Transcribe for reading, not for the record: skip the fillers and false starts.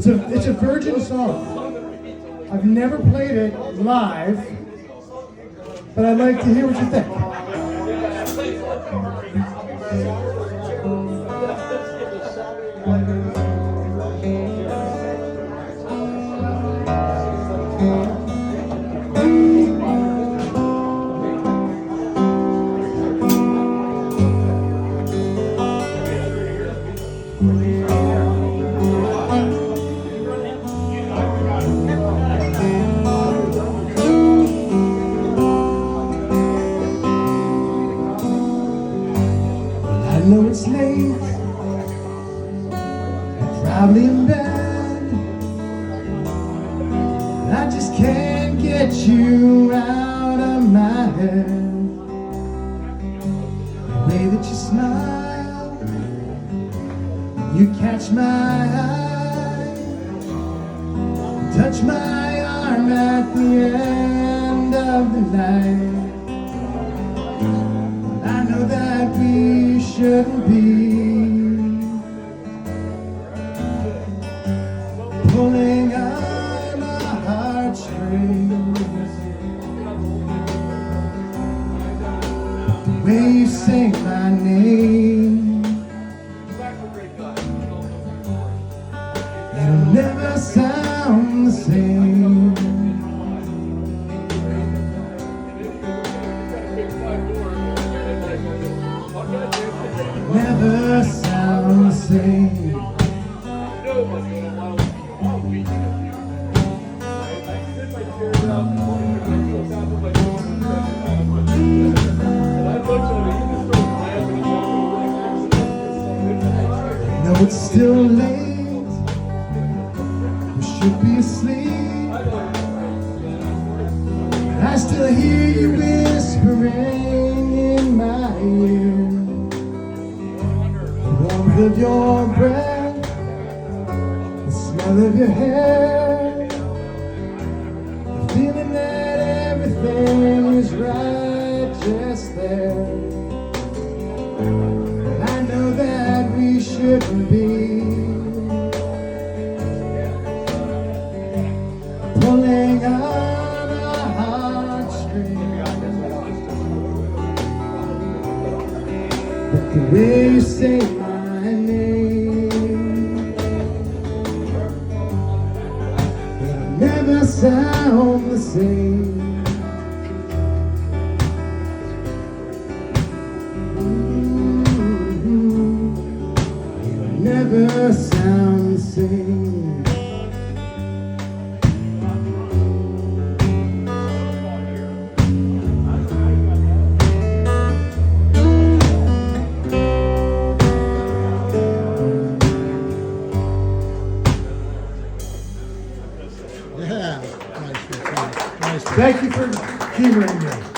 It's a virgin song. I've never played it live, but I'd like to hear what you think. I know it's late, I'm probably in bed, I just can't get you out of my head. The way that you smile, you catch my eye, touch my arm at the end of the night. I know that we shouldn't be pulling on my heartstrings. The way you say my name, it'll never sound the same. Never sound the same. I know it's still late, we should be asleep, but I still hear you whispering in my ear. The warmth of your breath, the smell of your hair, the feeling that everything is right just there. And I know that we shouldn't be pulling on our heartstrings, but the way you say my name, it'll never sound the same. It'll never sound the same. Yeah, nice. Thank you for humoring me.